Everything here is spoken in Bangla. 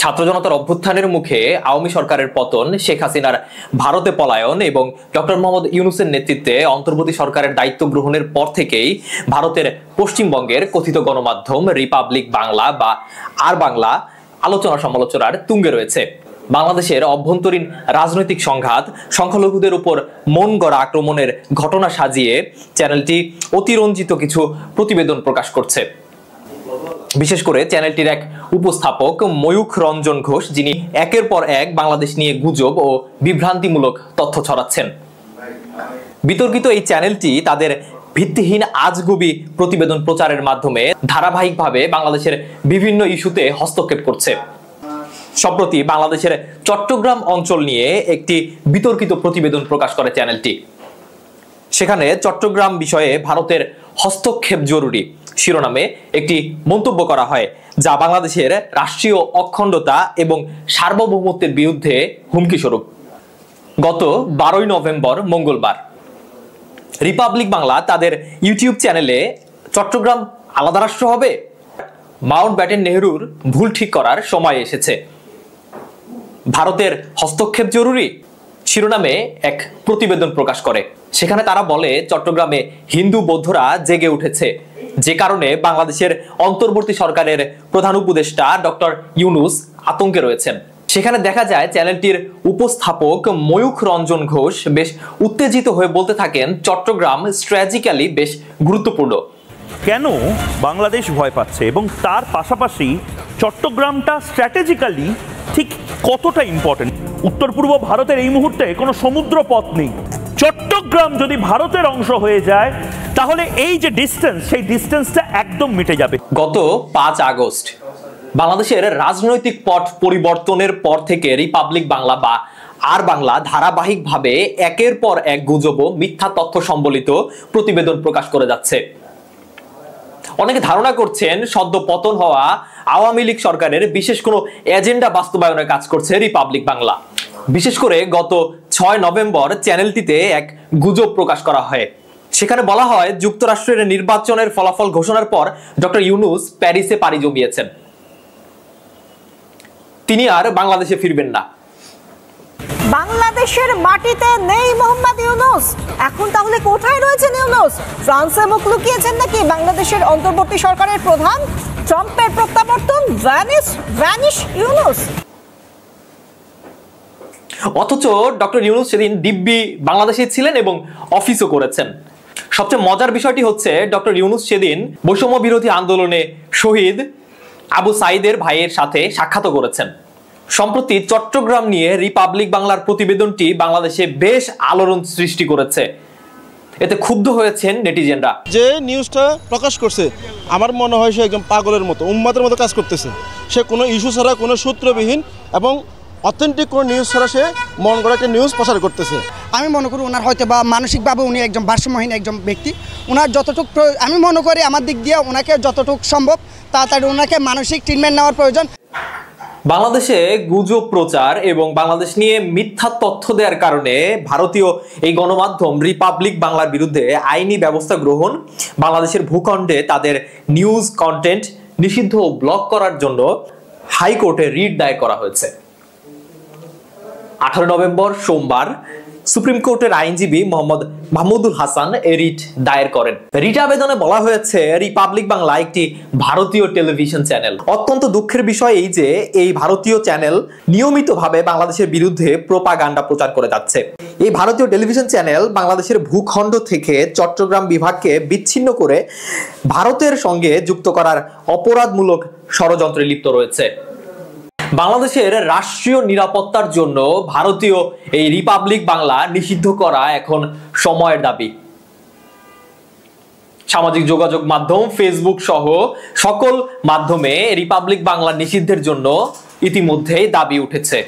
ছাত্র জনতার অভ্যুত্থানের মুখে আওয়ামী সরকারের পতন, শেখ হাসিনার ভারতে পলায়ন এবং ডক্টর মোহাম্মদ ইউনূসের নেতৃত্বে অন্তর্বর্তী সরকারের দায়িত্ব গ্রহণের পর থেকেই ভারতের পশ্চিমবঙ্গের কথিত গণমাধ্যম রিপাবলিক বাংলা বা আর বাংলা আলোচনা সমালোচনার তুঙ্গে রয়েছে। বাংলাদেশের অভ্যন্তরীণ রাজনৈতিক সংঘাত, সংখ্যালঘুদের উপর মন গড়া আক্রমণের ঘটনা সাজিয়ে চ্যানেলটি অতিরঞ্জিত কিছু প্রতিবেদন প্রকাশ করছে। বিশেষ করে চ্যানেলটির এক উপস্থাপক ময়ূখ রঞ্জন ঘোষ, যিনি একের পর এক বাংলাদেশ নিয়ে গুজব ও বিভ্রান্তিমূলক তথ্য ছড়াচ্ছেন। বিতর্কিত এই চ্যানেলটি তাদের ভিত্তিহীন আজগুবি প্রতিবেদন প্রচারের মাধ্যমে ধারাবাহিকভাবে বাংলাদেশের বিভিন্ন ইস্যুতে হস্তক্ষেপ করছে। সম্প্রতি বাংলাদেশের চট্টগ্রাম অঞ্চল নিয়ে একটি বিতর্কিত প্রতিবেদন প্রকাশ করে চ্যানেলটি। সেখানে চট্টগ্রাম বিষয়ে ভারতের হস্তক্ষেপ জরুরি শিরোনামে একটি মন্তব্য করা হয়, যা বাংলাদেশের রাষ্ট্রীয় অখণ্ডতা এবং সার্বভৌমত্বের বিরুদ্ধে হুমকি স্বরূপ। গত 12 নভেম্বর মঙ্গলবার রিপাবলিক বাংলা তাদের ইউটিউব চ্যানেলে চট্টগ্রাম আলাদা রাষ্ট্র হবে, মাউন্টব্যাটেন নেহরুর ভুল ঠিক করার সময় এসেছে, ভারতের হস্তক্ষেপ জরুরি শিরোনামে এক প্রতিবেদন প্রকাশ করে। সেখানে তারা বলে, চট্টগ্রামে হিন্দু বৌদ্ধরা জেগে উঠেছে, যে কারণে বাংলাদেশের অন্তর্বর্তী সরকারের প্রধান উপদেষ্টা ডক্টর ইউনূস আতঙ্কে রয়েছেন। সেখানে দেখা যায় চ্যানেলটির উপস্থাপক ময়ূখ রঞ্জন ঘোষ বেশ উত্তেজিত হয়ে বলতে থাকেন, চট্টগ্রাম স্ট্র্যাটেজিক্যালি বেশ গুরুত্বপূর্ণ। কেন বাংলাদেশ ভয় পাচ্ছে এবং তার পাশাপাশি চট্টগ্রামটা স্ট্র্যাটেজিক্যালি ঠিক কতটা ইম্পর্টেন্ট? উত্তর পূর্ব ভারতের এই মুহূর্তে কোনো সমুদ্র পথ নেই। চট্টগ্রাম যদি ভারতের অংশ হয়ে যায় তাহলে এই যে ডিস্টেন্স, সেই ডিস্টেন্সটা একদম মিটে যাবে। গত 5 আগস্ট বাংলাদেশের রাজনৈতিক পট পরিবর্তনের পর থেকে রিপাবলিক বাংলা বা আর বাংলা ধারাবাহিকভাবে একের পর এক গুজব ও মিথ্যা তথ্য সম্বলিত প্রতিবেদন প্রকাশ করে যাচ্ছে। অনেকে ধারণা করছেন সদ্য পতন হওয়া আওয়ামী লীগ সরকারের বিশেষ কোনো এজেন্ডা বাস্তবায়নের কাজ করছে রিপাবলিক বাংলা। বিশেষ করে গত 6 নভেম্বর চ্যানেলটিতে এক গুজব প্রকাশ করা হয়। সেখানে বলা হয়, যুক্তরাষ্ট্রের নির্বাচনের ফলাফল ঘোষণার পর ডক্টর ইউনূস প্যারিসে পাড়ি জমিয়েছেন, তিনি আর বাংলাদেশে ফিরবেন না। বাংলাদেশের মাটিতে নেই মোহাম্মদ ইউনূস, এখন তাহলে কোথায় রয়েছেন ইউনূস? ফ্রান্সে মুখ লুকিয়েছেন নাকি বাংলাদেশের অন্তর্বর্তী সরকারের প্রধান? ট্রাম্পের প্রত্যাবর্তন, ভ্যানিশ ইউনূস। অথচ ডক্টর ইউনূস সেদিন দিব্যি বাংলাদেশে ছিলেন এবং অফিসও করেছেন। সবচেয়ে মজার বিষয়টি হচ্ছে, ডক্টর ইউনূস সেদিন বৈষম্য বিরোধী আন্দোলনে শহীদ আবু সাইদের ভাইয়ের সাথে সাক্ষাৎ করেছেন। সম্প্রতি চট্টগ্রাম নিয়ে রিপাবলিক বাংলার প্রতিবেদনটি বাংলাদেশে বেশ আলোড়ন সৃষ্টি করেছে। এতে ক্ষুব্ধ হয়েছেন নেটিজেনরা। যে নিউজটা প্রকাশ করছে, আমার মনে হয় সে একদম পাগলের মতো, উম্মাদের মতো কাজ করতেছে। সে কোনো ইস্যু ছাড়া, কোনো সূত্রবিহীন এবং অথেন্টিক কোনো নিউজ ছাড়া সে মন গড়া একটা নিউজ প্রচার করতেছে। আমি মনে করি ওনার হয়তো বা মানসিকভাবে উনি একজন ভারসাম্যহীন একজন ব্যক্তি। ওনার যতটুকু আমি মনে করি আমার দিক দিয়ে ওনাকে যতটুকু সম্ভব তাড়াতাড়ি ওনাকে মানসিক ট্রিটমেন্ট নেওয়ার প্রয়োজন। বাংলাদেশে গুজব প্রচার এবং বাংলাদেশ নিয়ে মিথ্যা তথ্য দেওয়ার কারণে ভারতীয় এই গণমাধ্যম রিপাবলিক বাংলার বিরুদ্ধে আইনি ব্যবস্থা গ্রহণ, বাংলাদেশের ভূখণ্ডে তাদের নিউজ কন্টেন্ট নিষিদ্ধ ও ব্লক করার জন্য হাইকোর্টে রিট দায়ের করা হয়েছে। 18 নভেম্বর সোমবার সুপ্রিম কোর্টের আইনজীবী মোহাম্মদ মাহমুদুল হাসান এই রিট দায়ের করেন। রিট আবেদনে বলা হয়েছে, রিপাবলিক বাংলা একটি ভারতীয় টেলিভিশন চ্যানেল। অত্যন্ত দুঃখের বিষয় এই যে এই ভারতীয় চ্যানেল নিয়মিতভাবে বাংলাদেশের বিরুদ্ধে প্রোপাগান্ডা প্রচার করে যাচ্ছে। এই ভারতীয় টেলিভিশন চ্যানেল বাংলাদেশের ভূখণ্ড থেকে চট্টগ্রাম বিভাগকে বিচ্ছিন্ন করে ভারতের সঙ্গে যুক্ত করার অপরাধমূলক ষড়যন্ত্রে লিপ্ত রয়েছে। বাংলাদেশের রাষ্ট্রীয় নিরাপত্তার জন্য ভারতীয় এই রিপাবলিক বাংলা নিষিদ্ধ করা এখন সময়ের দাবি। সামাজিক যোগাযোগ মাধ্যম ফেসবুক সহ সকল মাধ্যমে রিপাবলিক বাংলা নিষিদ্ধের জন্য ইতিমধ্যেই দাবি উঠেছে।